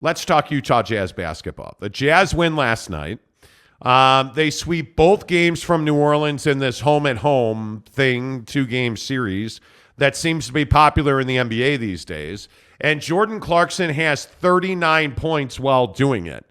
let's talk Utah Jazz basketball. The Jazz win last night. They sweep both games from New Orleans in this home-at-home thing, 2-game series that seems to be popular in the NBA these days. And Jordan Clarkson has 39 points while doing it.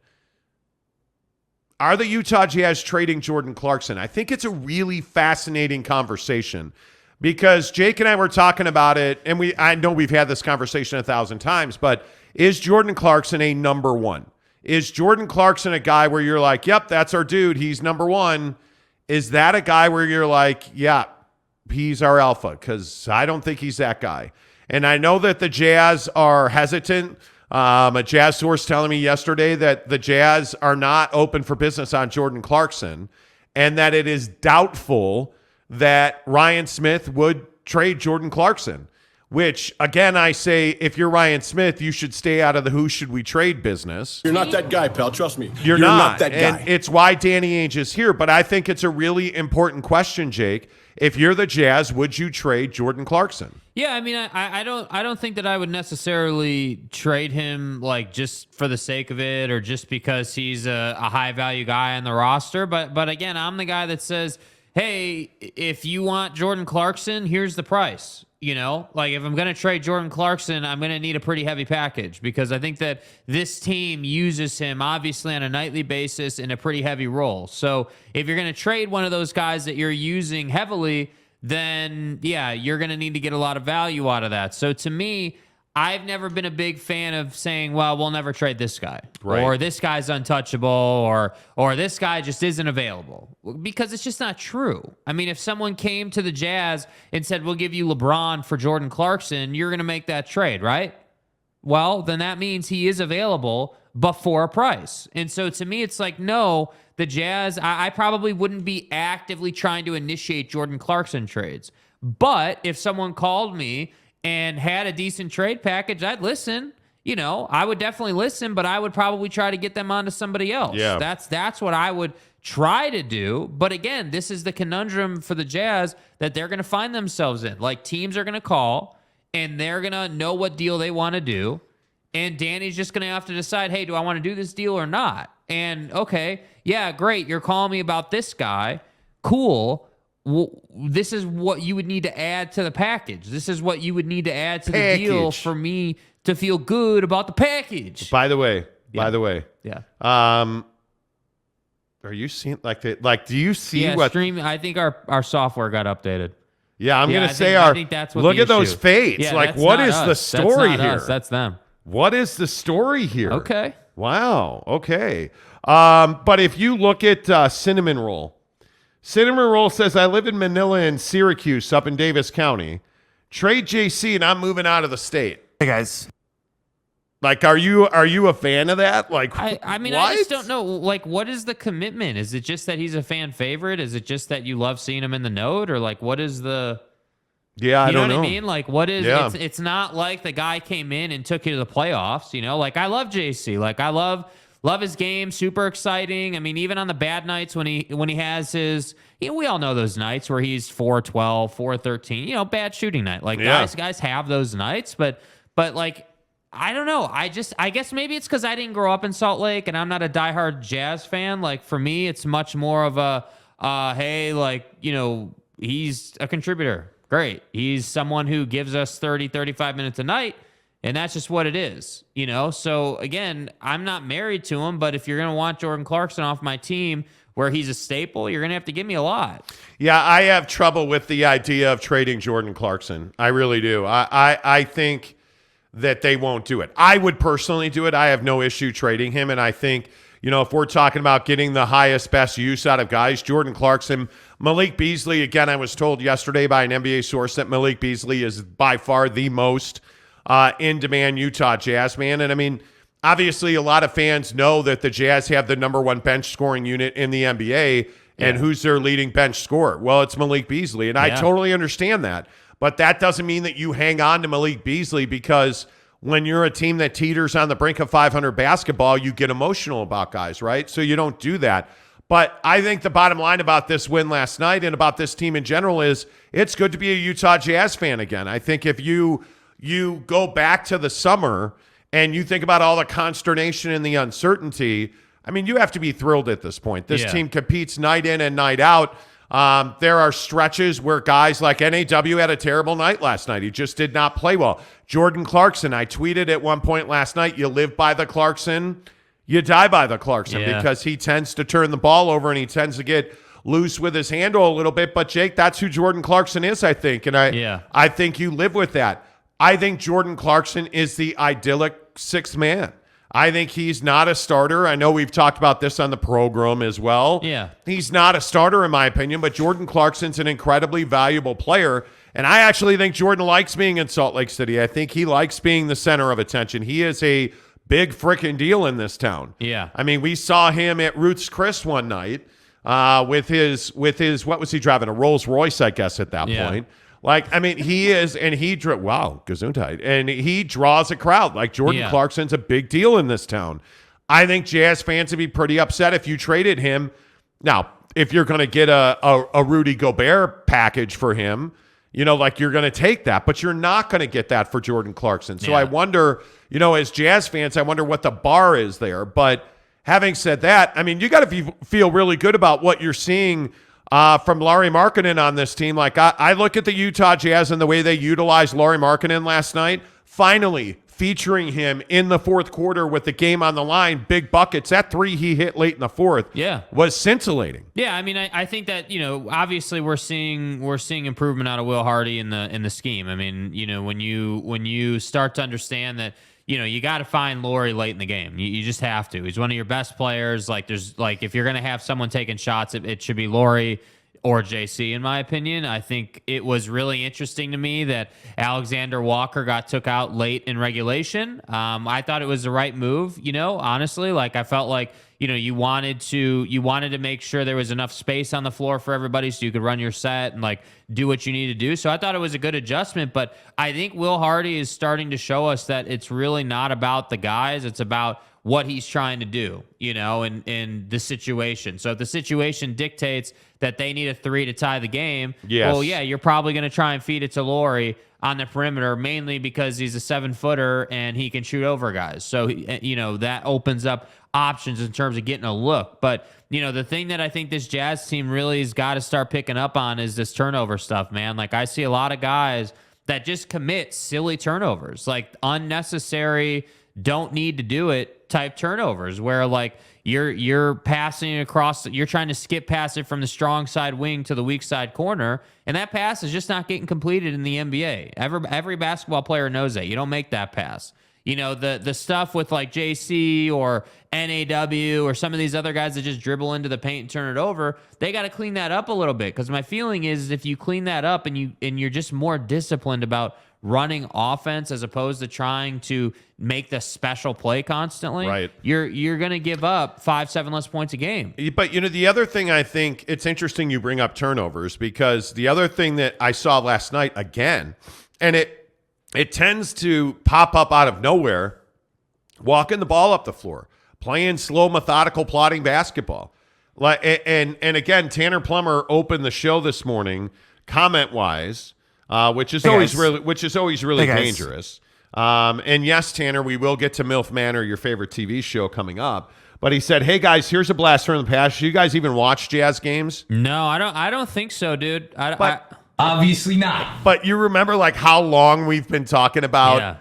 Are the Utah Jazz trading Jordan Clarkson? I think it's a really fascinating conversation because Jake and I were talking about it, and I know we've had this conversation 1,000 times, but is Jordan Clarkson a number one? Is Jordan Clarkson a guy where you're like, yep, that's our dude, he's number one? Is that a guy where you're like, yeah, he's our alpha? Because I don't think he's that guy. And I know that the Jazz are hesitant. A Jazz source telling me yesterday that the Jazz are not open for business on Jordan Clarkson and that it is doubtful that Ryan Smith would trade Jordan Clarkson, which, again, I say if you're Ryan Smith, you should stay out of the who should we trade business. You're not that guy, pal. Trust me. You're not that guy. And it's why Danny Ainge is here. But I think it's a really important question, Jake. If you're the Jazz, would you trade Jordan Clarkson? Yeah, I mean, I don't think that I would necessarily trade him like just for the sake of it or just because he's a high value guy on the roster. But again, I'm the guy that says, hey, if you want Jordan Clarkson, here's the price. You know, like if I'm going to trade Jordan Clarkson, I'm going to need a pretty heavy package because I think that this team uses him obviously on a nightly basis in a pretty heavy role. So if you're going to trade one of those guys that you're using heavily, then yeah, you're going to need to get a lot of value out of that. So to me, I've never been a big fan of saying, well, we'll never trade this guy, right, or this guy's untouchable, or this guy just isn't available, because it's just not true. I mean, if someone came to the Jazz and said, we'll give you LeBron for Jordan Clarkson, you're going to make that trade, right? Well, then that means he is available, but for a price. And so to me, it's like, no, the Jazz, I probably wouldn't be actively trying to initiate Jordan Clarkson trades. But if someone called me and had a decent trade package, I'd listen. You know, I would definitely listen, but I would probably try to get them onto somebody else. Yeah. That's what I would try to do. But again, this is the conundrum for the Jazz that they're going to find themselves in. Like, teams are going to call, and they're going to know what deal they want to do. And Danny's just going to have to decide, hey, do I want to do this deal or not? And, okay, yeah, great, you're calling me about this guy. Cool. This is what you would need to add to the package. This is what you would need to add to the deal for me to feel good about the package. By the way, yeah. Are you seeing do you see what stream? I think our software got updated. Yeah, I'm gonna say I think that's what look the at those issue. fades. Yeah, like, what is the story that's not here? Us. That's them. What is the story here? Okay. Wow. Okay. But if you look at Cinnamon Roll says, I live in Manila and Syracuse up in Davis County. Trade JC and I'm moving out of the state. Hey guys. Like, are you a fan of that? Like, I mean, what? I just don't know. Like, what is the commitment? Is it just that he's a fan favorite? Is it just that you love seeing him in the note? Or like, what is the... Yeah, I don't know. You know what I mean? Like, what is... Yeah. It's not like the guy came in and took you to the playoffs, you know? Like, I love JC. Like, I love his game. Super exciting. I mean, even on the bad nights when he has his... You know, we all know those nights where he's 4-12, 4-13. You know, bad shooting night. Like, guys have those nights. But like, I don't know. I guess maybe it's because I didn't grow up in Salt Lake and I'm not a diehard Jazz fan. Like, for me, it's much more of a, hey, like, you know, he's a contributor. Great. He's someone who gives us 30, 35 minutes a night, and that's just what it is, you know? So, again, I'm not married to him, but if you're going to want Jordan Clarkson off my team where he's a staple, you're going to have to give me a lot. Yeah, I have trouble with the idea of trading Jordan Clarkson. I really do. I think that they won't do it. I would personally do it. I have no issue trading him, and I think, you know, if we're talking about getting the highest, best use out of guys, Jordan Clarkson, Malik Beasley, again, I was told yesterday by an NBA source that Malik Beasley is by far the most in-demand Utah Jazz man. And, I mean, obviously a lot of fans know that the Jazz have the number one bench scoring unit in the NBA, and who's their leading bench scorer? Well, it's Malik Beasley, and I totally understand that. But that doesn't mean that you hang on to Malik Beasley because when you're a team that teeters on the brink of 500 basketball, you get emotional about guys, right? So you don't do that. But I think the bottom line about this win last night and about this team in general is it's good to be a Utah Jazz fan again. I think if you go back to the summer and you think about all the consternation and the uncertainty, I mean, you have to be thrilled at this point. This team competes night in and night out. There are stretches where guys like NAW had a terrible night last night. He just did not play well. Jordan Clarkson, I tweeted at one point last night, you live by the Clarkson, you die by the Clarkson, because he tends to turn the ball over and he tends to get loose with his handle a little bit. But Jake, that's who Jordan Clarkson is, I think. And I think you live with that. I think Jordan Clarkson is the idyllic sixth man. I think he's not a starter. I know we've talked about this on the program as well. Yeah. He's not a starter in my opinion, but Jordan Clarkson's an incredibly valuable player. And I actually think Jordan likes being in Salt Lake City. I think he likes being the center of attention. He is a big freaking deal in this town. Yeah. I mean, we saw him at Ruth's Chris one night with his what was he driving? A Rolls Royce, I guess, at that point. Like, I mean, he is, and wow, Gesundheit. And he draws a crowd. Like, Jordan Clarkson's a big deal in this town. I think Jazz fans would be pretty upset if you traded him. Now, if you're going to get a Rudy Gobert package for him, like you're going to take that, but you're not going to get that for Jordan Clarkson. So I wonder, as Jazz fans, I wonder what the bar is there. But having said that, I mean, you got to feel really good about what you're seeing from Lauri Markkanen on this team. Like, I look at the Utah Jazz and the way they utilized Lauri Markkanen last night, finally featuring him in the fourth quarter with the game on the line, big buckets. That three he hit late in the fourth was scintillating. Yeah, I mean, I think that, obviously we're seeing improvement out of Will Hardy in the scheme. I mean, when you start to understand that, you got to find Lauri late in the game. You just have to. He's one of your best players. Like, if you're going to have someone taking shots, it should be Lauri or JC, in my opinion. I think it was really interesting to me that Alexander Walker got took out late in regulation. I thought it was the right move, honestly. Like, I felt like, you wanted to make sure there was enough space on the floor for everybody so you could run your set and like do what you need to do. So I thought it was a good adjustment, but I think Will Hardy is starting to show us that it's really not about the guys. It's about what he's trying to do, in the situation. So if the situation dictates that they need a three to tie the game, well, yeah, you're probably going to try and feed it to Lauri on the perimeter, mainly because he's a 7-footer and he can shoot over guys. So, that opens up options in terms of getting a look. But, the thing that I think this Jazz team really has got to start picking up on is this turnover stuff, man. Like, I see a lot of guys that just commit silly turnovers, like unnecessary, don't need to do it type turnovers where like you're passing across, you're trying to skip pass it from the strong side wing to the weak side corner, and that pass is just not getting completed in the NBA. Every basketball player knows that. You don't make that pass. The stuff with like JC or NAW or some of these other guys that just dribble into the paint and turn it over, they got to clean that up a little bit, because my feeling is if you clean that up and you're just more disciplined about running offense as opposed to trying to make the special play constantly, right, you're going to give up 5-7 less points a game. But the other thing, I think it's interesting you bring up turnovers, because the other thing that I saw last night again, and it tends to pop up out of nowhere, walking the ball up the floor, playing slow, methodical, plotting basketball. And again, Tanner Plummer opened the show this morning comment-wise, which is always really dangerous. And yes, Tanner, we will get to MILF Manor, your favorite TV show, coming up. But he said, "Hey guys, here's a blast from the past. You guys even watch Jazz games?" No, I don't think so, dude. Obviously not. But you remember like how long we've been talking about,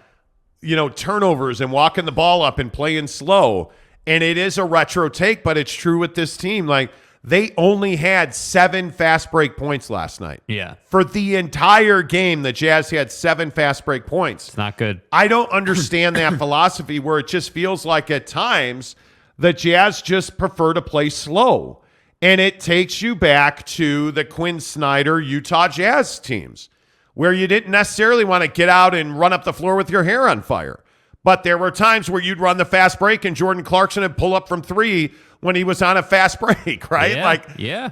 turnovers and walking the ball up and playing slow. And it is a retro take, but it's true with this team. Like, they only had 7 fast break points last night. Yeah. For the entire game, the Jazz had 7 fast break points. It's not good. I don't understand that philosophy where it just feels like at times the Jazz just prefer to play slow. And it takes you back to the Quinn Snyder Utah Jazz teams, where you didn't necessarily want to get out and run up the floor with your hair on fire. But there were times where you'd run the fast break and Jordan Clarkson would pull up from 3 when he was on a fast break, right?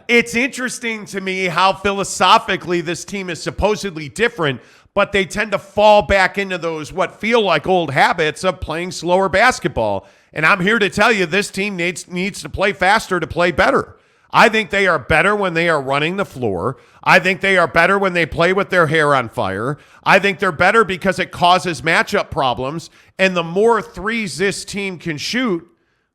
It's interesting to me how philosophically this team is supposedly different, but they tend to fall back into those what feel like old habits of playing slower basketball. And I'm here to tell you this team needs to play faster to play better. I think they are better when they are running the floor. I think they are better when they play with their hair on fire. I think they're better because it causes matchup problems. And the more threes this team can shoot,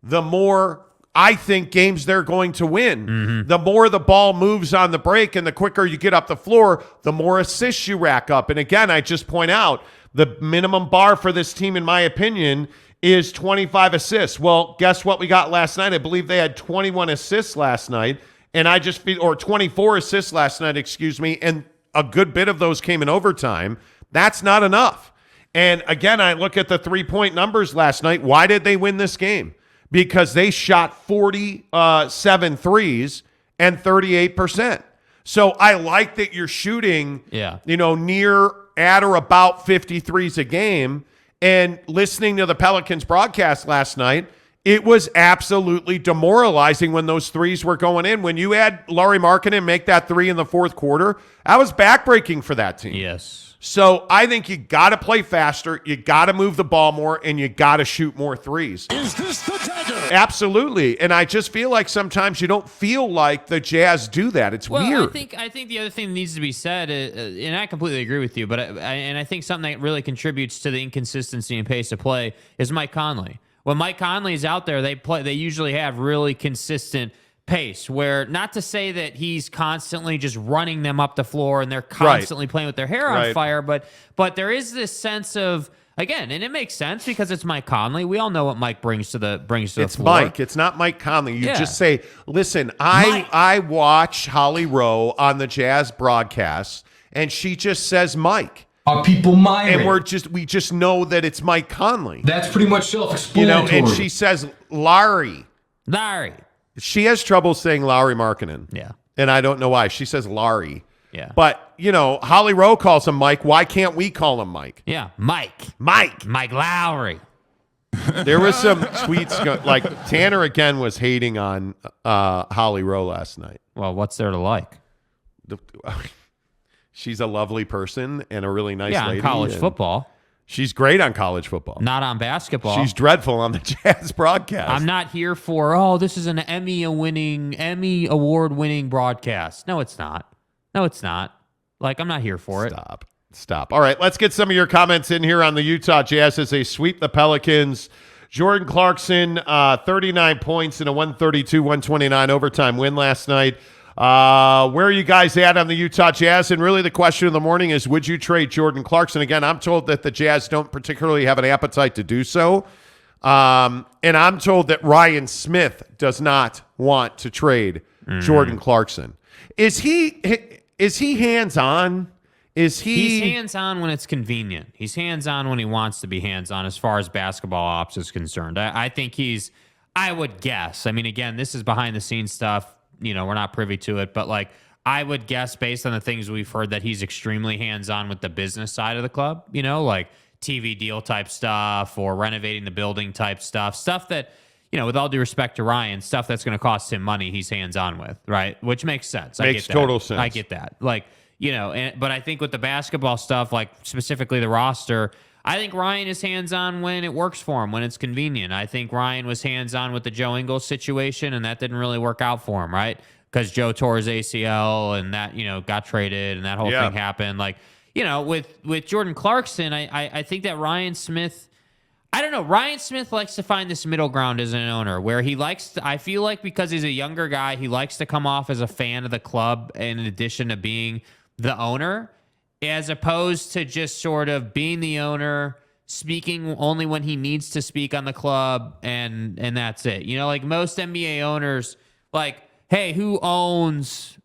the more I think games they're going to win. Mm-hmm. The more the ball moves on the break and the quicker you get up the floor, the more assists you rack up. And again, I just point out the minimum bar for this team, in my opinion, is 25 assists. Well, guess what we got last night? I believe they had 21 assists last night, and I just feel, or 24 assists last night, excuse me, and a good bit of those came in overtime. That's not enough. And again, I look at the three-point numbers last night. Why did they win this game? Because they shot 47 threes and 38%. So I like that you're shooting, near, at, or about 53s a game. And listening to the Pelicans broadcast last night, it was absolutely demoralizing when those threes were going in. When you had Lauri Markkanen make that three in the fourth quarter, that was backbreaking for that team. Yes. So I think you got to play faster, you got to move the ball more, and you got to shoot more threes. Is this the dagger? Absolutely. And I just feel like sometimes you don't feel like the Jazz do that. It's weird. I think the other thing that needs to be said, and I completely agree with you, but I think something that really contributes to the inconsistency and pace of play is Mike Conley. When Mike Conley is out there, they usually have really consistent pace, where not to say that he's constantly just running them up the floor and they're constantly playing with their hair on fire, but there is this sense of, again, and it makes sense because it's Mike Conley. We all know what Mike brings to the floor. It's Mike. It's not Mike Conley. You just say, listen, I watch Holly Rowe on the Jazz broadcast, and she just says Mike. Are people myriad? And we just know that it's Mike Conley. That's pretty much self-explanatory. And she says Lauri. She has trouble saying Lauri Markkanen. Yeah. And I don't know why. She says Lauri. Yeah. But, Holly Rowe calls him Mike. Why can't we call him Mike? Yeah. Mike Lowry. There was some tweets, like Tanner again was hating on Holly Rowe last night. Well, what's there to like? She's a lovely person and a really nice lady. Yeah, on college football. She's great on college football. Not on basketball. She's dreadful on the Jazz broadcast. I'm not here for, this is an Emmy award-winning broadcast. No, it's not. Like, I'm not here for it. Stop. All right, let's get some of your comments in here on the Utah Jazz as they sweep the Pelicans. Jordan Clarkson, 39 points in a 132-129 overtime win last night. Where are you guys at on the Utah Jazz? And really the question of the morning is, would you trade Jordan Clarkson? Again, I'm told that the Jazz don't particularly have an appetite to do so. And I'm told that Ryan Smith does not want to trade Jordan Clarkson. Is he hands-on? He's hands-on when it's convenient. He's hands-on when he wants to be hands-on as far as basketball ops is concerned. I think I would guess. I mean, again, this is behind-the-scenes stuff. We're not privy to it, but I would guess based on the things we've heard that he's extremely hands-on with the business side of the club, like TV deal type stuff or renovating the building type stuff that, with all due respect to Ryan, stuff that's going to cost him money, he's hands-on with, right? Which makes sense. Makes total sense. I get that. But I think with the basketball stuff, specifically the roster, I think Ryan is hands-on when it works for him, when it's convenient. I think Ryan was hands-on with the Joe Ingles situation, and that didn't really work out for him, right? Because Joe tore his ACL, and that, got traded, and that whole thing happened. With Jordan Clarkson, I think that Ryan Smith, I don't know, Ryan Smith likes to find this middle ground as an owner, where he likes to, I feel like because he's a younger guy, he likes to come off as a fan of the club in addition to being the owner, as opposed to just sort of being the owner, speaking only when he needs to speak on the club, and that's it. Most NBA owners, hey, who owns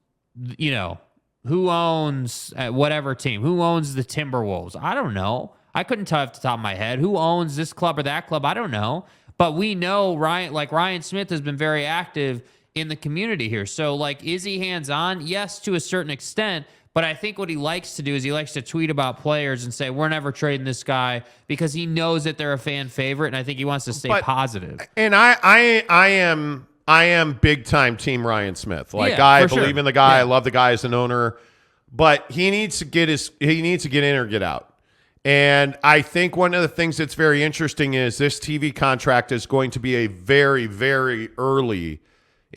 whatever team? Who owns the Timberwolves? I don't know. I couldn't tell off the top of my head. Who owns this club or that club? I don't know. But we know Ryan Smith has been very active in the community here. So, is he hands-on? Yes, to a certain extent. But I think what he likes to do is he likes to tweet about players and say, we're never trading this guy, because he knows that they're a fan favorite, and I think he wants to stay positive. And I am big time team Ryan Smith. I believe in the guy. Yeah. I love the guy as an owner, but he needs to get in or get out. And I think one of the things that's very interesting is this TV contract is going to be a very, very early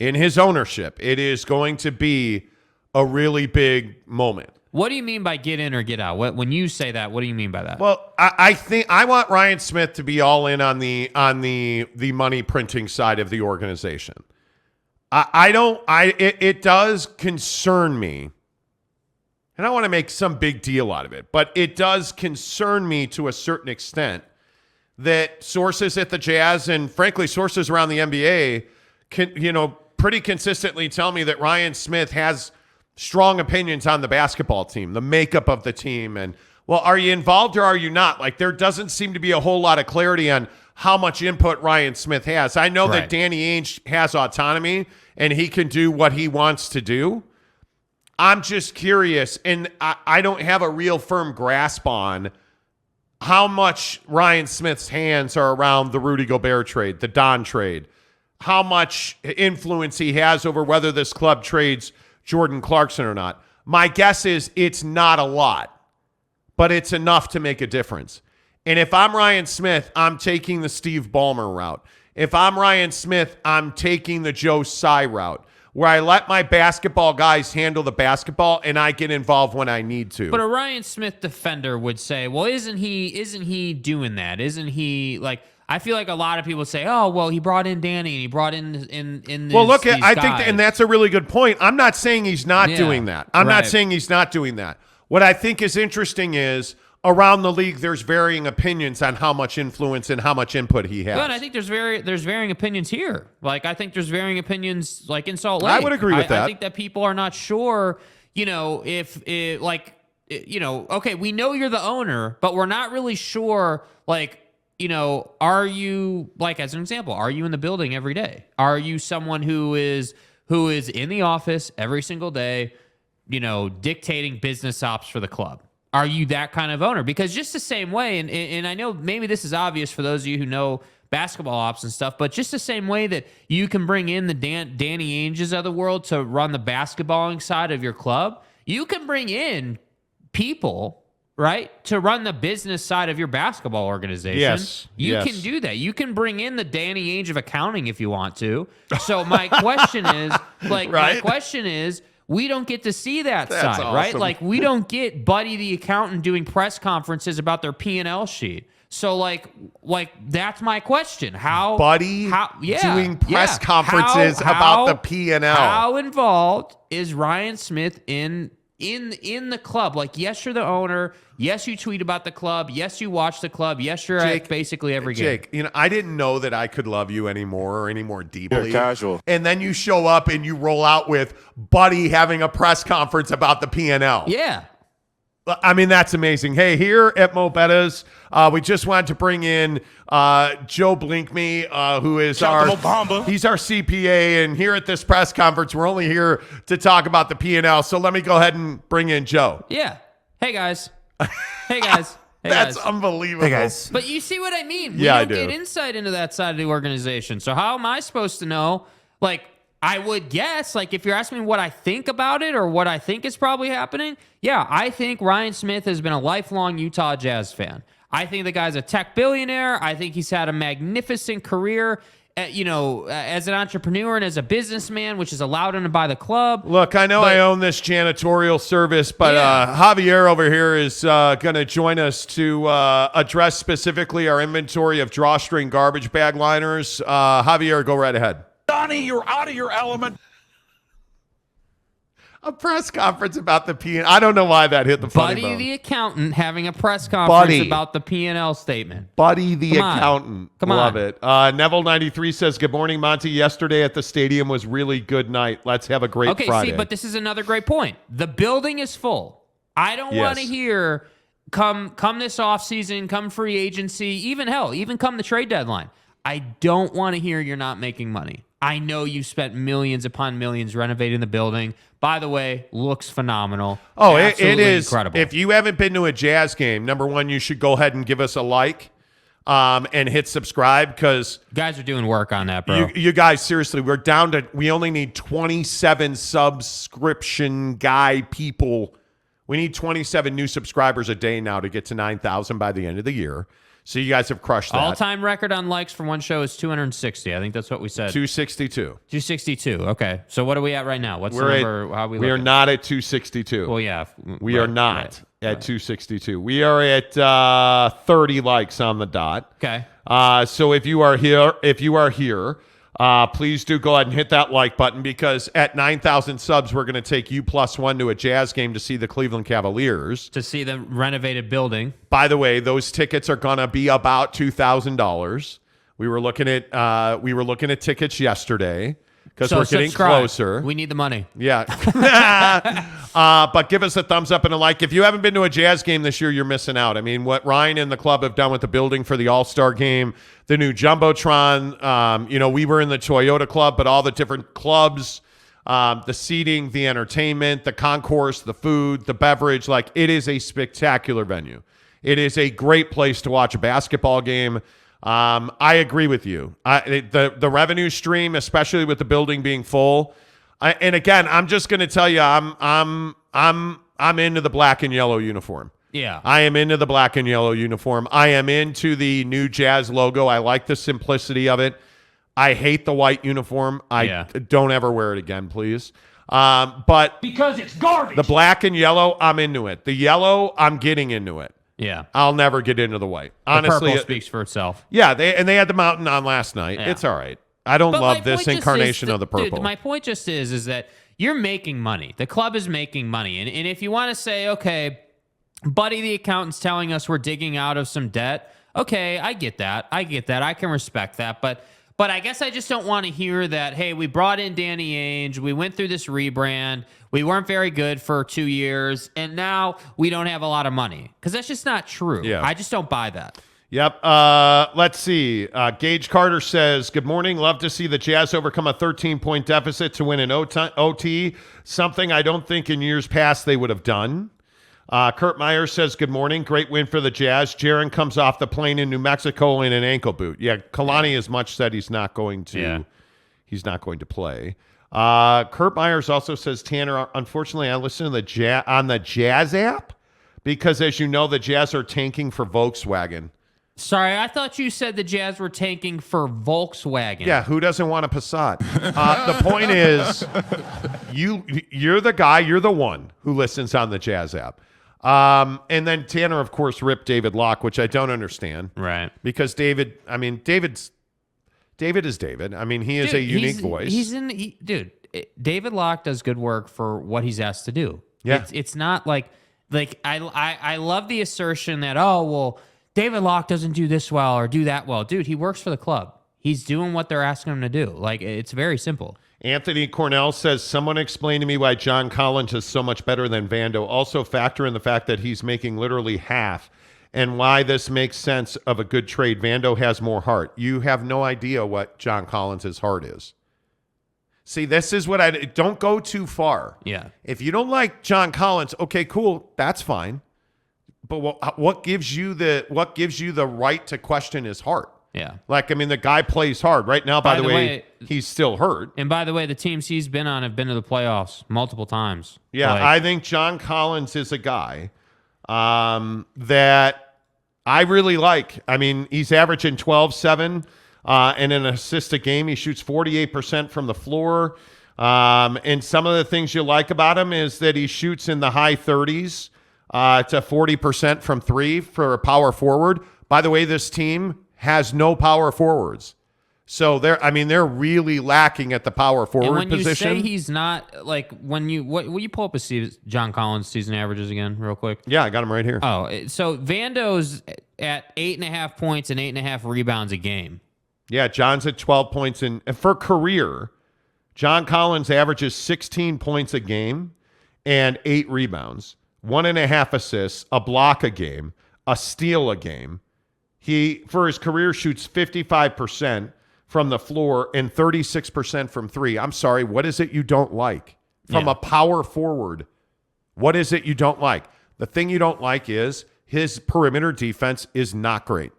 in his ownership, it is going to be a really big moment. What do you mean by get in or get out? When you say that, what do you mean by that? Well, I think I want Ryan Smith to be all in on the money printing side of the organization. It does concern me. And I don't want to make some big deal out of it, but it does concern me to a certain extent that sources at the Jazz and frankly sources around the NBA can, pretty consistently tell me that Ryan Smith has strong opinions on the basketball team, the makeup of the team. And, well, are you involved or are you not? Like, there doesn't seem to be a whole lot of clarity on how much input Ryan Smith has. I know that Danny Ainge has autonomy and he can do what he wants to do. I'm just curious, and I don't have a real firm grasp on how much Ryan Smith's hands are around the Rudy Gobert trade, the Don trade, how much influence he has over whether this club trades Jordan Clarkson or not. My guess is it's not a lot, but it's enough to make a difference. And if I'm Ryan Smith, I'm taking the Steve Ballmer route. If I'm Ryan Smith, I'm taking the Joe Tsai route, where I let my basketball guys handle the basketball and I get involved when I need to. But a Ryan Smith defender would say, well, isn't he doing that? Isn't he like, I feel like a lot of people say, oh, well, he brought in Danny and he brought in well, look, these I guys. think, and that's a really good point. I'm not saying he's not doing that. I'm not saying he's not doing that. What I think is interesting is around the league, there's varying opinions on how much influence and how much input he has. But I think there's varying opinions here. Like, I think there's varying opinions like in Salt Lake. I would agree with that. I think that people are not sure, if it, like, okay, we know you're the owner, but we're not really sure, like, are you, like, as an example, are you in the building every day? Are you someone who is in the office every single day, dictating business ops for the club? Are you that kind of owner? Because just the same way, and I know maybe this is obvious for those of you who know basketball ops and stuff, but just the same way that you can bring in the Danny Ainges of the world to run the basketballing side of your club, you can bring in people, right, to run the business side of your basketball organization. Yes. You can do that. You can bring in the Danny Ainge of accounting if you want to. So my question is, we don't get to see that side, awesome. right? Like, we don't get Buddy the accountant doing press conferences about their P&L sheet. So, like that's my question. Doing press conferences about the P&L. How involved is Ryan Smith in the club? Like, yes, you're the owner. Yes, you tweet about the club. Yes, you watch the club. Yes, you're at basically every game. Jake, I didn't know that I could love you anymore or any more deeply. You're casual. And then you show up and you roll out with Buddy having a press conference about the P&L. Yeah. I mean, that's amazing. Hey, here at Mo Betta's, we just wanted to bring in Joe Blinkme, who is he's our CPA. And here at this press conference, we're only here to talk about the P&L. So let me go ahead and bring in Joe. Yeah. Hey, guys. Hey, guys. That's unbelievable. Hey, guys. But you see what I mean? We Yeah, I don't do. get insight into that side of the organization. So how am I supposed to know? Like, I would guess, like, if you're asking me what I think about it or what I think is probably happening, yeah, I think Ryan Smith has been a lifelong Utah Jazz fan. I think the guy's a tech billionaire. I think he's had a magnificent career, as an entrepreneur and as a businessman, which has allowed him to buy the club. Look, I know I own this janitorial service, but Javier over here is going to join us to address specifically our inventory of drawstring garbage bag liners. Javier, go right ahead. Donnie, you're out of your element. A press conference about the P&L. I don't know why that hit the funny Buddy bone. the accountant having a press conference about the P&L statement. Buddy the accountant. Come Love on. it. Neville93 says, good morning, Monty. Yesterday at the stadium was really good night. Let's have a great Friday. See, but this is another great point. The building is full. I don't want to hear come this offseason, come free agency, even come the trade deadline. I don't want to hear you're not making money. I know you spent millions upon millions renovating the building. By the way, looks phenomenal. Oh, it is incredible. If you haven't been to a Jazz game, number one, you should go ahead and give us a like and hit subscribe because guys are doing work on that, bro. You guys, seriously, we only need 27 subscription guy people. We need 27 new subscribers a day now to get to 9,000 by the end of the year. So you guys have crushed that. All-time record on likes for one show is 260. I think that's what we said. 262. 262. Okay. So what are we at right now? What's the number? How we are looking? not at 262. Well, yeah. We are not at 262. We are at 30 likes on the dot. Okay. So if you are here, please do go ahead and hit that like button, because at 9,000 subs, we're going to take you +1 to a Jazz game to see the Cleveland Cavaliers. To see the renovated building. By the way, those tickets are going to be about $2,000. We were looking at tickets yesterday because we're getting closer. We need the money. Yeah. But give us a thumbs up and a like. If you haven't been to a Jazz game this year, you're missing out. I mean, what Ryan and the club have done with the building for the All-Star game, the new Jumbotron, we were in the Toyota Club, but all the different clubs, the seating, the entertainment, the concourse, the food, the beverage, it is a spectacular venue. It is a great place to watch a basketball game. I agree with you. The revenue stream, especially with the building being full, and again, I'm just going to tell you, I'm into the black and yellow uniform. Yeah, I am into the black and yellow uniform. I am into the new Jazz logo. I like the simplicity of it. I hate the white uniform. Don't ever wear it again, please. But because it's garbage. The black and yellow, I'm into it. The yellow, I'm getting into it. Yeah, I'll never get into the white. Honestly, the purple speaks for itself. Yeah, they had the mountain on last night. Yeah. It's all right. I don't love this incarnation of the purple. Dude, my point just is that you're making money. The club is making money, and if you want to say, okay, buddy, the accountant's telling us we're digging out of some debt. Okay, I get that. I can respect that, but I guess I just don't want to hear that, hey, we brought in Danny Ainge, we went through this rebrand, we weren't very good for 2 years, and now we don't have a lot of money. Because that's just not true. Yeah. I just don't buy that. Yep. Let's see. Gage Carter says, good morning. Love to see the Jazz overcome a 13-point deficit to win an OT, something I don't think in years past they would have done. Kurt Myers says, good morning. Great win for the Jazz. Jaron comes off the plane in New Mexico in an ankle boot. Yeah, Kalani as much said he's not going to play. Kurt Myers also says, Tanner, unfortunately, I listen to on the Jazz app because, as you know, the Jazz are tanking for Volkswagen. Sorry, I thought you said the Jazz were tanking for Volkswagen. Yeah, who doesn't want a Passat? The point is, you're the guy, you're the one who listens on the Jazz app. And then Tanner, of course, ripped David Locke, which I don't understand. Right. Because David is David. I mean, he is a unique voice. David Locke does good work for what he's asked to do. Yeah. It's not like I love the assertion that, David Locke doesn't do this well or do that well. Dude, he works for the club. He's doing what they're asking him to do. It's very simple. Anthony Cornell says, someone explain to me why John Collins is so much better than Vando. Also factor in the fact that he's making literally half and why this makes sense of a good trade. Vando has more heart. You have no idea what John Collins' heart is. See, this is what don't go too far. Yeah. If you don't like John Collins, okay, cool. That's fine. But what gives you the right to question his heart? Yeah. The guy plays hard. Right now, by the way, he's still hurt. And by the way, the teams he's been on have been to the playoffs multiple times. Yeah, I think John Collins is a guy that I really like. I mean, he's averaging 12-7 and an assist a game. He shoots 48% from the floor. And some of the things you like about him is that he shoots in the high 30s to 40% from three for a power forward. By the way, this team has no power forwards. So they're really lacking at the power forward position. And when you say he's not, will you pull up John Collins' season averages again real quick? Yeah, I got him right here. Oh, so Vando's at 8.5 points and 8.5 rebounds a game. Yeah, John's at 12 points. And for career, John Collins averages 16 points a game and 8 rebounds, 1.5 assists, a block a game, a steal a game. He, for his career, shoots 55% from the floor and 36% from three. I'm sorry, what is it you don't like from a power forward? What is it you don't like? The thing you don't like is his perimeter defense is not great.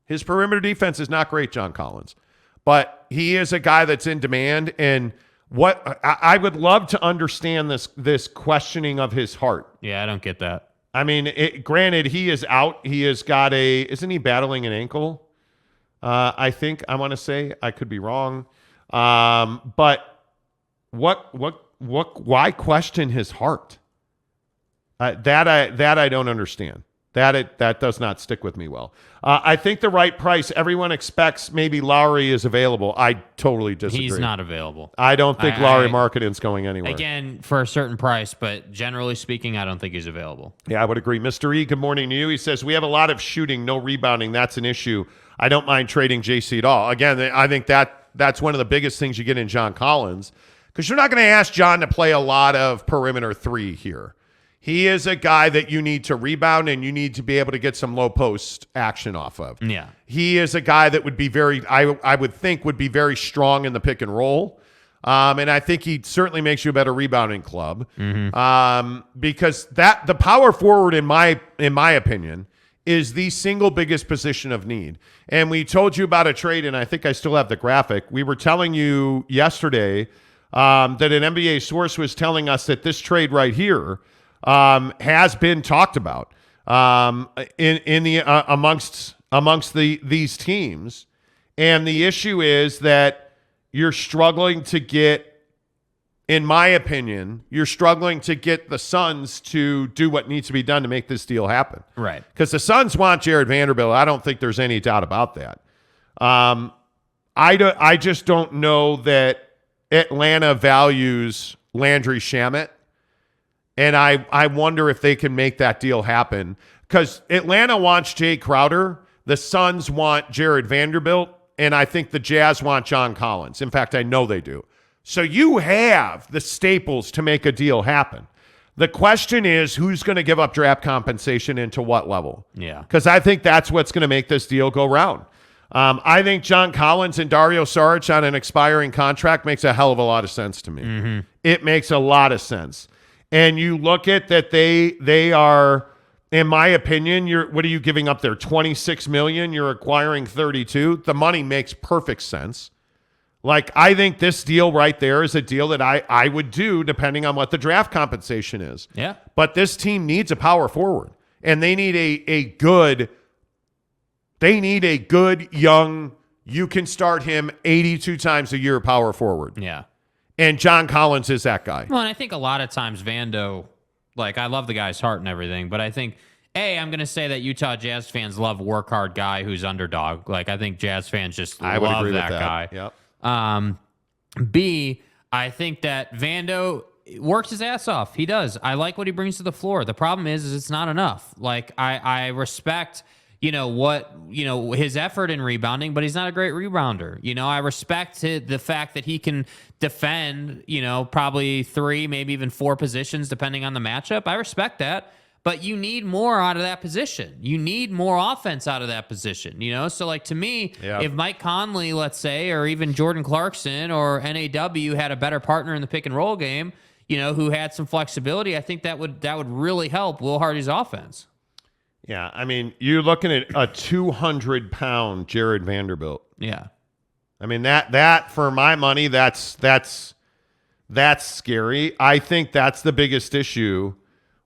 His perimeter defense is not great, John Collins. But he is a guy that's in demand, and what I would love to understand this questioning of his heart. Yeah, I don't get that. I mean, granted, he is out. He has got isn't he battling an ankle? I think, I want to say, I could be wrong. But why question his heart? That I don't understand. That does not stick with me well. I think the right price, everyone expects maybe Lauri is available. I totally disagree. He's not available. I don't think Lauri Markkanen's going anywhere. Again, for a certain price, but generally speaking, I don't think he's available. Yeah, I would agree. Mr. E, good morning to you. He says, we have a lot of shooting, no rebounding. That's an issue. I don't mind trading JC at all. Again, I think that's one of the biggest things you get in John Collins, because you're not going to ask John to play a lot of perimeter three here. He is a guy that you need to rebound and you need to be able to get some low post action off of. Yeah. He is a guy that would be I would think would be very strong in the pick and roll. And I think he certainly makes you a better rebounding club. Because the power forward, in my opinion, is the single biggest position of need. And we told you about a trade, and I think I still have the graphic. We were telling you yesterday that an NBA source was telling us that this trade right here has been talked about in the amongst these teams, and the issue is that you're struggling to get, in my opinion, you're struggling to get the Suns to do what needs to be done to make this deal happen. Right. Because the Suns want Jared Vanderbilt. I don't think there's any doubt about that. I just don't know that Atlanta values Landry Shamet. And I wonder if they can make that deal happen, because Atlanta wants Jay Crowder, the Suns want Jared Vanderbilt, and I think the Jazz want John Collins. In fact, I know they do. So you have the staples to make a deal happen. The question is, who's going to give up draft compensation and to what level? Yeah. Because I think that's what's going to make this deal go round. I think John Collins and Dario Saric on an expiring contract makes a hell of a lot of sense to me. It makes a lot of sense. And you look at that they are, in my opinion, what are you giving up there? $26 million. You're acquiring 32. The money makes perfect sense. Like, I think this deal right there is a deal that I would do depending on what the draft compensation is. Yeah. But this team needs a power forward, and they need a good young, you can start him 82 times a year power forward. Yeah. And John Collins is that guy. Well, and I think a lot of times Vando, like, I love the guy's heart and everything, but I think, I'm going to say that Utah Jazz fans love a work hard guy who's underdog. Like, I think Jazz fans just love that guy. Yep. B, I think that Vando works his ass off. He does. I like what he brings to the floor. The problem is it's not enough. Like, I respect his effort in rebounding, but he's not a great rebounder. I respect the fact that he can defend, probably 3, maybe even 4 positions, depending on the matchup. I respect that, but you need more out of that position. You need more offense out of that position, So, like, to me, if Mike Conley, let's say, or even Jordan Clarkson or NAW had a better partner in the pick and roll game, who had some flexibility, I think that would really help Will Hardy's offense. Yeah, I mean, you're looking at a 200-pound Jared Vanderbilt. Yeah. I mean, that for my money, that's scary. I think that's the biggest issue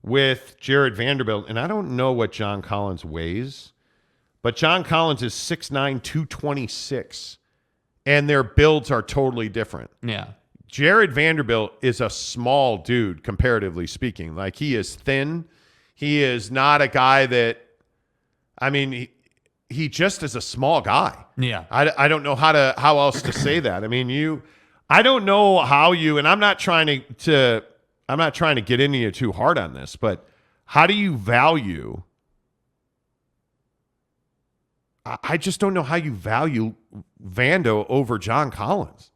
with Jared Vanderbilt. And I don't know what John Collins weighs, but John Collins is 6'9", 226, and their builds are totally different. Yeah. Jared Vanderbilt is a small dude, comparatively speaking. Like, he is thin. He is not a guy that, I mean, he just is a small guy. Yeah. I don't know how else to say that. I mean, I don't know how you, and I'm not trying to get into you too hard on this, but how do you value? I just don't know how you value Vando over John Collins.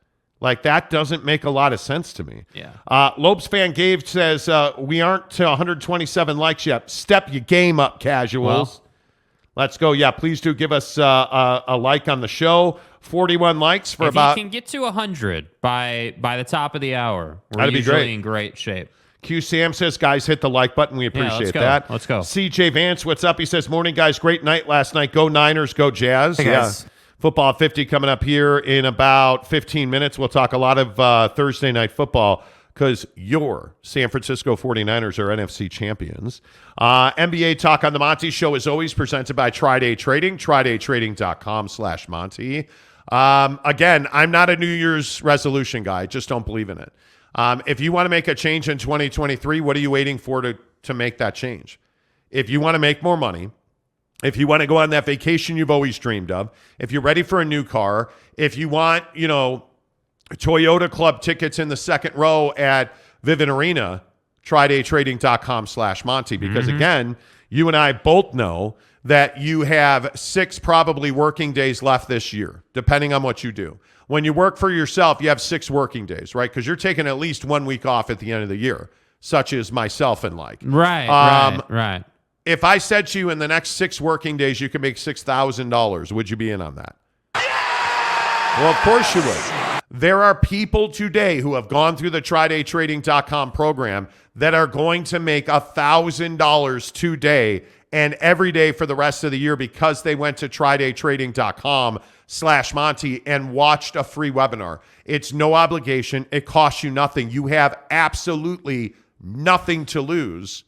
Like, that doesn't make a lot of sense to me. Yeah. Lopes fan Gabe says, we aren't to 127 likes yet. Step your game up, casuals. Well, let's go. Yeah, please do give us a like on the show. 41 likes for if about... If you can get to 100 by the top of the hour, we're that'd be usually great. in great shape. Q Sam says, guys, hit the like button. We appreciate that. Let's go. CJ Vance, what's up? He says, morning, guys. Great night last night. Go Niners, go Jazz. Hey, guys. Yeah. Football 50 coming up here in about 15 minutes. We'll talk a lot of Thursday night football. because your San Francisco 49ers are NFC champions. NBA Talk on the Monty Show is always presented by Tri-Day Trading, tridaytrading.com/Monty. Again, I'm not a New Year's resolution guy. I just don't believe in it. If you want to make a change in 2023, what are you waiting for to make that change? If you want to make more money, if you want to go on that vacation you've always dreamed of, if you're ready for a new car, if you want, Toyota Club tickets in the second row at Vivint Arena, tridaytrading.com/Monty. Because again, you and I both know that you have 6 probably working days left this year, depending on what you do. When you work for yourself, you have 6 working days, right? Because you're taking at least 1 week off at the end of the year, such as myself and like. Right. If I said to you in the next 6 working days you can make $6,000, would you be in on that? Well, of course you would. There are people today who have gone through the tridaytrading.com program that are going to make $1,000 today and every day for the rest of the year because they went to tridaytrading.com/Monty and watched a free webinar. It's no obligation. It costs you nothing. You have absolutely nothing to lose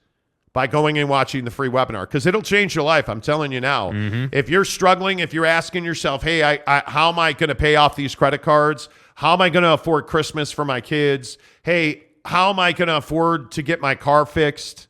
by going and watching the free webinar, because it'll change your life. I'm telling you now. If you're struggling, if you're asking yourself, hey, how am I going to pay off these credit cards? How am I going to afford Christmas for my kids? Hey, how am I going to afford to get my car fixed?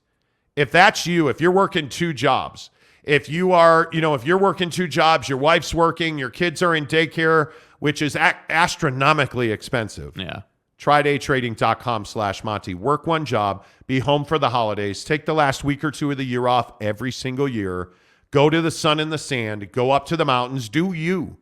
If that's you, if you're working 2 jobs, if you are, if you're working 2 jobs, your wife's working, your kids are in daycare, which is astronomically expensive. Yeah. tridaytrading.com/Monty. Work 1 job, be home for the holidays, take the last week or 2 of the year off every single year, go to the sun and the sand, go up to the mountains, do you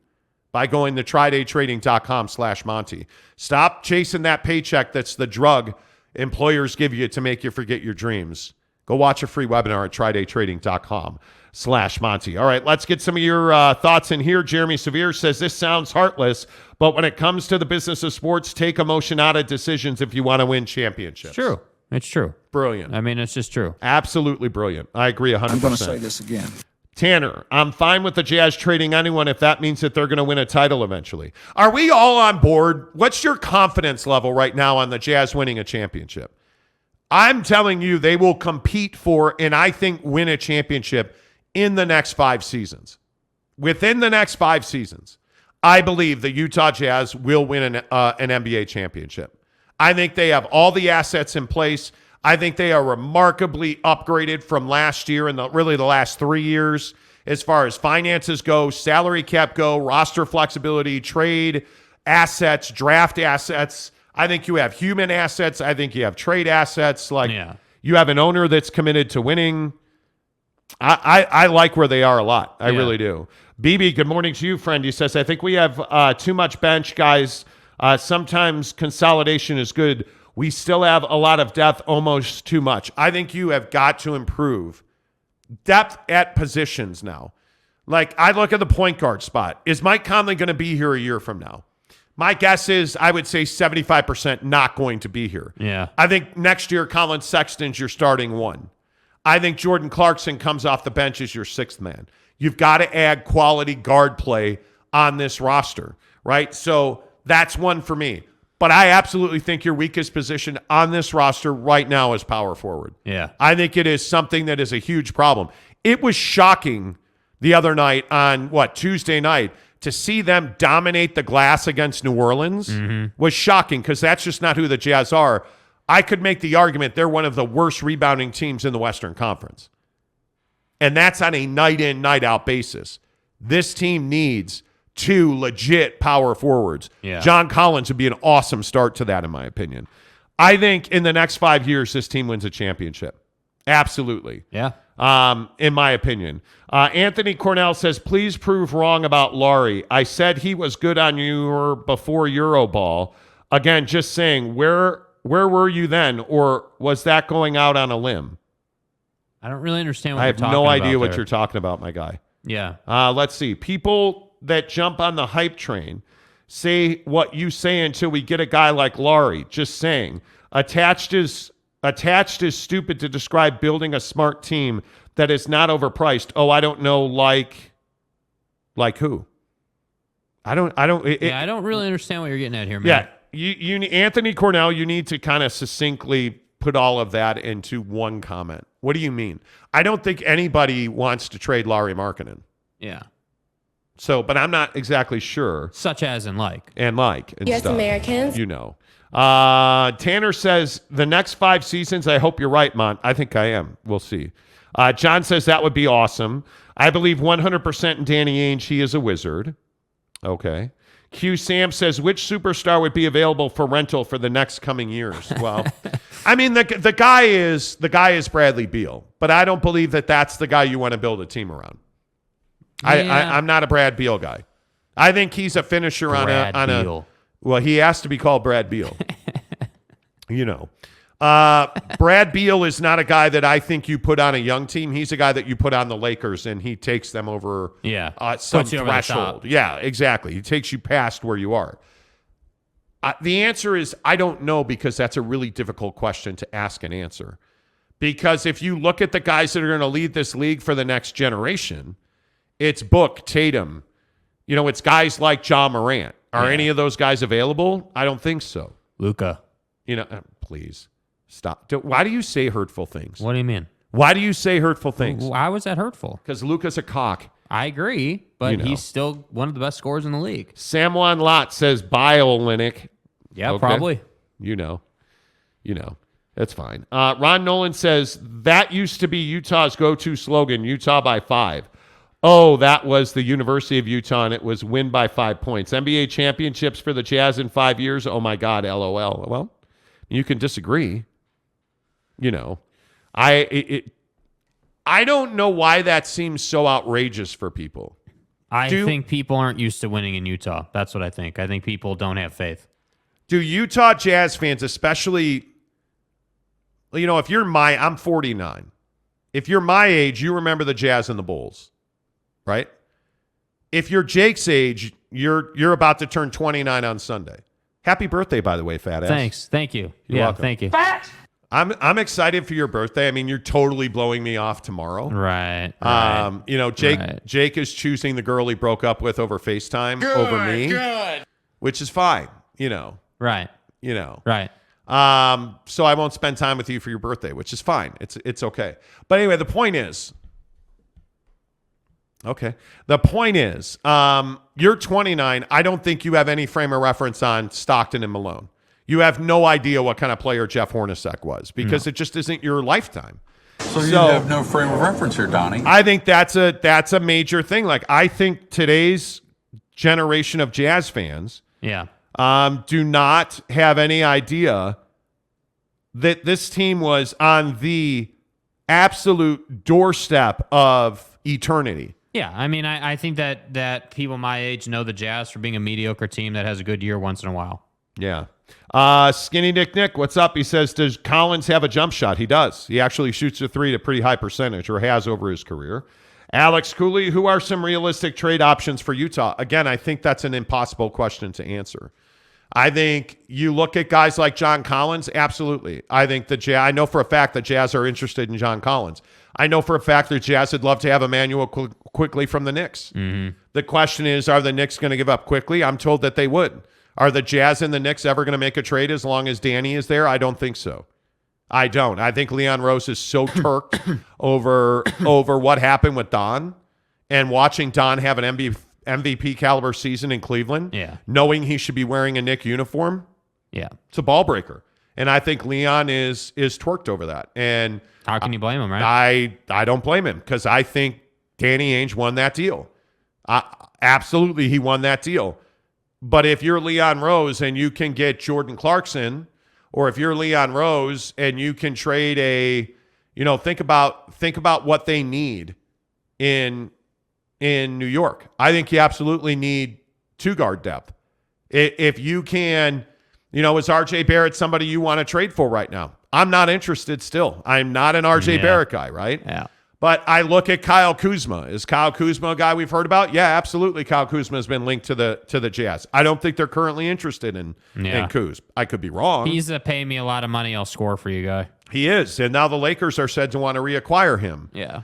by going to tridaytrading.com/Monty. Stop chasing that paycheck that's the drug employers give you to make you forget your dreams. Go watch a free webinar at tridaytrading.com/Monty. All right, let's get some of your thoughts in here. Jeremy Severe says, this sounds heartless, but when it comes to the business of sports, take emotion out of decisions if you want to win championships. True. It's true. Brilliant. I mean, it's just true. Absolutely brilliant. I agree 100%. I'm going to say this again. Tanner, I'm fine with the Jazz trading anyone if that means that they're going to win a title eventually. Are we all on board? What's your confidence level right now on the Jazz winning a championship? I'm telling you they will compete for, and I think win a championship in the next 5 seasons. Within the next 5 seasons, I believe the Utah Jazz will win an NBA championship. I think they have all the assets in place. I think they are remarkably upgraded from last year and really the last 3 years as far as finances go, salary cap go, roster flexibility, trade assets, draft assets. I think you have human assets. I think you have trade assets. You have an owner that's committed to winning. I like where they are a lot. I really do. BB, good morning to you, friend. He says, I think we have too much bench, guys. Sometimes consolidation is good. We still have a lot of depth, almost too much. I think you have got to improve depth at positions now. Like, I look at the point guard spot. Is Mike Conley going to be here a year from now? My guess is I would say 75% not going to be here. Yeah. I think next year, Colin Sexton's your starting 1. I think Jordan Clarkson comes off the bench as your 6th man. You've got to add quality guard play on this roster, right? So that's 1 for me. But I absolutely think your weakest position on this roster right now is power forward. Yeah. I think it is something that is a huge problem. It was shocking the other night on, Tuesday night, to see them dominate the glass against New Orleans was shocking because that's just not who the Jazz are. I could make the argument they're one of the worst rebounding teams in the Western Conference. And that's on a night-in, night-out basis. This team needs 2 legit power forwards. Yeah. John Collins would be an awesome start to that, in my opinion. I think in the next 5 years, this team wins a championship. Absolutely. Yeah. In my opinion. Anthony Cornell says, please prove wrong about Lauri. I said he was good on your before Euroball. Again, just saying, where were you then? Or was that going out on a limb? I don't really understand what I you're have talking no about idea what there. you're talking about, my guy. Yeah. Let's see. People that jump on the hype train say what you say until we get a guy like Lauri. Just saying. Attached is stupid to describe building a smart team that is not overpriced. Oh, I don't know, like who? I don't I don't really understand what you're getting at here, man. Yeah. Anthony Cornell, you need to kind of succinctly put all of that into one comment. What do you mean? I don't think anybody wants to trade Lauri Markkanen. Yeah. So, but I'm not exactly sure. Such as and like. And like. And Yes, stuff. Americans. You know. Tanner says, the next 5 seasons, I hope you're right, Mont. I think I am. We'll see. John says that would be awesome. I believe 100% in Danny Ainge. He is a wizard. Okay. Q Sam says, which superstar would be available for rental for the next coming years? Well, I mean, the guy is Bradley Beal, but I don't believe that that's the guy you want to build a team around. Yeah. I'm not a Brad Beal guy. I think he's a finisher Brad on a Beal. well, he has to be called Brad Beal. You know. Brad Beal is not a guy that I think you put on a young team. He's a guy that you put on the Lakers and he takes them over some Puts you over the threshold. top. Yeah, exactly. He takes you past where you are. The answer is I don't know, because that's a really difficult question to ask and answer. Because if you look at the guys that are going to lead this league for the next generation, it's Book, Tatum. You know, it's guys like John Morant. Are any of those guys available? I don't think so. Luka. You know, please. Stop. Why do you say hurtful things? What do you mean? Why do you say hurtful things? Why was that hurtful? Because Luka's a cock. I agree, but You know. he's still one of the best scorers in the league. Samwan Lot says Biolinic. Yeah, Okay. probably. You know. That's fine. Ron Nolan says that used to be Utah's go-to slogan, Utah by 5. Oh, that was the University of Utah, and it was win by 5 points. NBA championships for the Jazz in 5 years. Oh, my God, LOL. Well, you can disagree. You know, I don't know why that seems so outrageous for people. I think people aren't used to winning in Utah. That's what I think. I think people don't have faith. Do Utah Jazz fans, especially, you know, if I'm 49. If you're my age, you remember the Jazz and the Bulls, right? If you're Jake's age, you're about to turn 29 on Sunday. Happy birthday, by the way, fat ass. Thanks. Thank you. You're yeah, welcome. thank you. I'm excited for your birthday. I mean, you're totally blowing me off tomorrow. Right. You know, Jake Right. Jake is choosing the girl he broke up with over FaceTime over me, which is fine. You know. Right. Right. So I won't spend time with you for your birthday, which is fine. It's okay. But anyway, the point is, you're 29. I don't think you have any frame of reference on Stockton and Malone. You have no idea what kind of player Jeff Hornacek was, because it just isn't your lifetime. So you have no frame of reference here, Donnie. I think that's a major thing. Like, I think today's generation of Jazz fans do not have any idea that this team was on the absolute doorstep of eternity. Yeah, I mean, I think that people my age know the Jazz for being a mediocre team that has a good year once in a while. Yeah. Skinny Nick, what's up? He says, does Collins have a jump shot? He does. He actually shoots a 3 at a pretty high percentage, or has over his career. Alex Cooley, who are some realistic trade options for Utah? Again, I think that's an impossible question to answer. I think you look at guys like John Collins, absolutely. I think I know for a fact the Jazz are interested in John Collins. I know for a fact the Jazz would love to have Emmanuel Quickly from the Knicks. Mm-hmm. The question is, are the Knicks going to give up Quickly? I'm told that they would. Are the Jazz and the Knicks ever going to make a trade as long as Danny is there? I don't think so. I don't. I think Leon Rose is so turked over what happened with Don, and watching Don have an MVP caliber season in Cleveland, knowing he should be wearing a Knick uniform, it's a ball breaker. And I think Leon is twerked over that. And how can you blame him, right? I don't blame him, because I think Danny Ainge won that deal. Absolutely, he won that deal. But if you're Leon Rose and you can get Jordan Clarkson, or if you're Leon Rose and you can trade think about what they need in New York. I think you absolutely need 2-guard depth. If you can, is RJ Barrett somebody you want to trade for right now? I'm not interested still. I'm not an RJ Barrett guy, right? Yeah. But I look at Kyle Kuzma. Is Kyle Kuzma a guy we've heard about? Yeah, absolutely. Kyle Kuzma has been linked to the Jazz. I don't think they're currently interested in Kuz. I could be wrong. He's a pay me a lot of money, I'll score for you guy. He is. And now the Lakers are said to want to reacquire him. Yeah.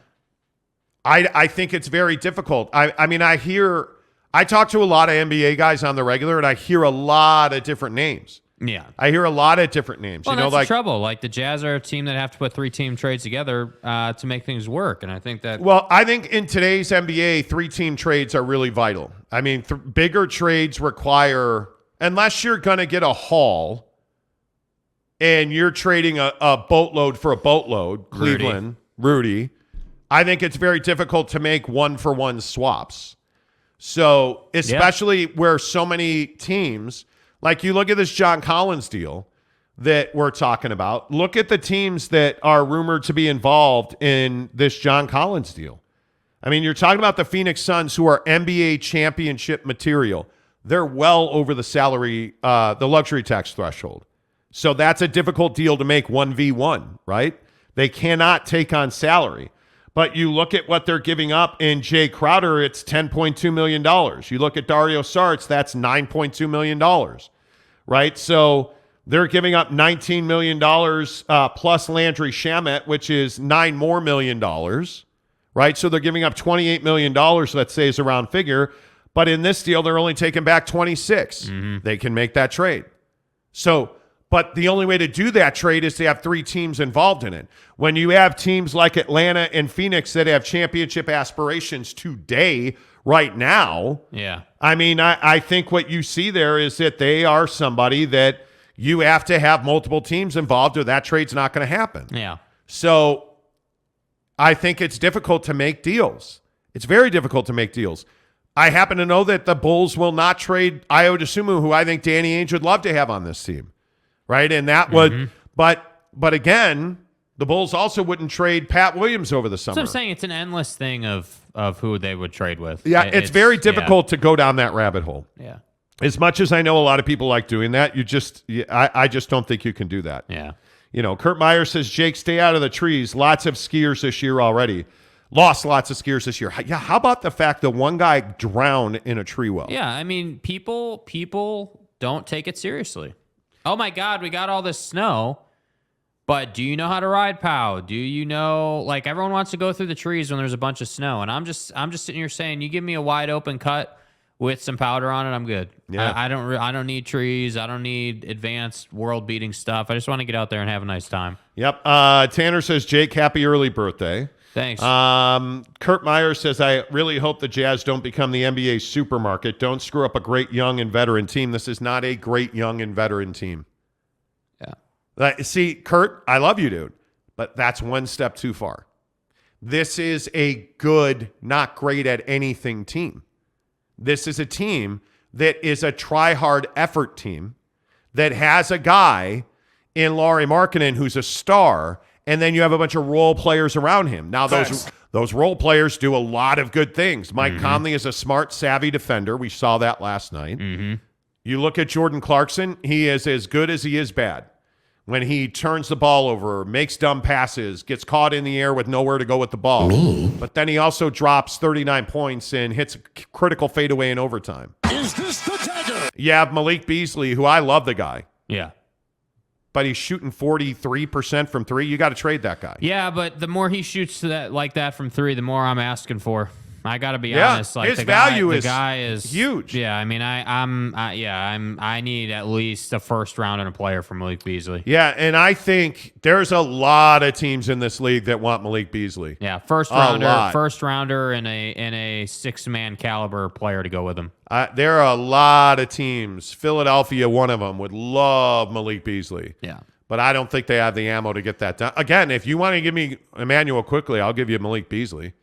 I think it's very difficult. I mean, I hear I talk to a lot of NBA guys on the regular, and I hear a lot of different names. Yeah. I hear a lot of different names. Well, that's the trouble. Like the Jazz are a team that have to put 3-team trades together to make things work. And I think that. Well, I think in today's NBA, 3-team trades are really vital. I mean, bigger trades require, unless you're going to get a haul and you're trading a boatload for a boatload, Cleveland, Rudy, I think it's very difficult to make 1-for-1 swaps. So, especially where so many teams. Like you look at this John Collins deal that we're talking about. Look at the teams that are rumored to be involved in this John Collins deal. I mean, you're talking about the Phoenix Suns, who are NBA championship material. They're well over the salary, the luxury tax threshold. So that's a difficult deal to make 1v1, right? They cannot take on salary. But you look at what they're giving up in Jay Crowder, it's $10.2 million. You look at Dario Saric, that's $9.2 million, right? So they're giving up $19 million plus Landry Shamet, which is $9 million more, right? So they're giving up $28 million, let's say is a round figure. But in this deal, they're only taking back 26. They can make that trade. So, but the only way to do that trade is to have 3 teams involved in it. When you have teams like Atlanta and Phoenix that have championship aspirations today, right now, I mean, I think what you see there is that they are somebody that you have to have multiple teams involved or that trade's not going to happen. Yeah. So I think it's difficult to make deals. It's very difficult to make deals. I happen to know that the Bulls will not trade Ayo Dosunmu, who I think Danny Ainge would love to have on this team. Right. And that would, but again, the Bulls also wouldn't trade Pat Williams over the summer. So I'm saying it's an endless thing of who they would trade with. Yeah. It's very difficult to go down that rabbit hole. Yeah. As much as I know a lot of people like doing that, I just don't think you can do that. Yeah. You know, Kurt Meyer says, Jake, stay out of the trees. Lots of skiers this year already. Lost lots of skiers this year. Yeah. How about the fact that one guy drowned in a tree well? Yeah. I mean, people don't take it seriously. Oh my God, we got all this snow, but do you know how to ride POW? Do you know, like everyone wants to go through the trees when there's a bunch of snow, and I'm just sitting here saying, you give me a wide open cut with some powder on it, I'm good. Yeah. I don't need trees. I don't need advanced world beating stuff. I just want to get out there and have a nice time. Yep. Tanner says, Jake, happy early birthday. Thanks. Kurt Meyer says, I really hope the Jazz don't become the NBA supermarket. Don't screw up a great young and veteran team. This is not a great young and veteran team. Yeah. See, Kurt, I love you, dude, but that's one step too far. This is a good, not great at anything team. This is a team that is a try-hard effort team that has a guy in Lauri Markkanen who's a star, and then you have a bunch of role players around him. Now, those role players do a lot of good things. Mike Conley is a smart, savvy defender. We saw that last night. You look at Jordan Clarkson. He is as good as he is bad. When he turns the ball over, makes dumb passes, gets caught in the air with nowhere to go with the ball. But then he also drops 39 points and hits a critical fadeaway in overtime. Is this the dagger? You have Malik Beasley, who I love the guy. Yeah. But he's shooting 43% from 3. You got to trade that guy. Yeah, but the more he shoots like that from 3, the more I'm asking for. I got to be honest. Like his the value guy is huge. Yeah, I mean, I need at least a first round and a player for Malik Beasley. Yeah, and I think there's a lot of teams in this league that want Malik Beasley. Yeah, first rounder, and a 6-man caliber player to go with him. There are a lot of teams. Philadelphia, one of them, would love Malik Beasley. Yeah. But I don't think they have the ammo to get that done. Again, if you want to give me Emmanuel quickly, I'll give you Malik Beasley.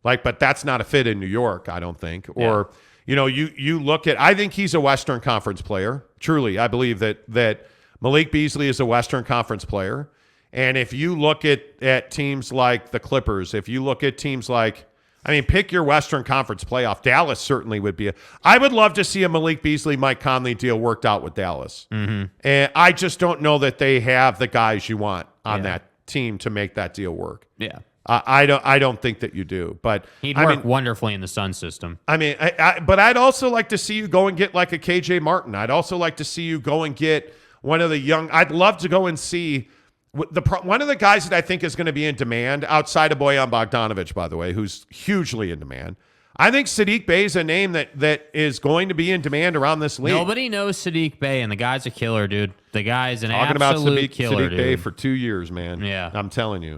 But that's not a fit in New York, I don't think. Or, you look at, I think he's a Western Conference player. Truly, I believe that Malik Beasley is a Western Conference player. And if you look at teams like the Clippers, if you look at teams like, pick your Western Conference playoff. Dallas certainly would be. I would love to see a Malik Beasley, Mike Conley deal worked out with Dallas. And I just don't know that they have the guys you want on that team to make that deal work. Yeah. I don't think that you do, but he'd work wonderfully in the Sun system. But I'd also like to see you go and get like a KJ Martin. I'd also like to see you go and get one of the young. I'd love to go and see one of the guys that I think is going to be in demand outside of Bojan Bogdanovic, by the way, who's hugely in demand. I think Sadiq Bey is a name that is going to be in demand around this league. Nobody knows Sadiq Bey, and the guy's a killer, dude. The guy's an Talking about absolute Sadiq killer, Bey dude. for 2 years, man. Yeah. I'm telling you.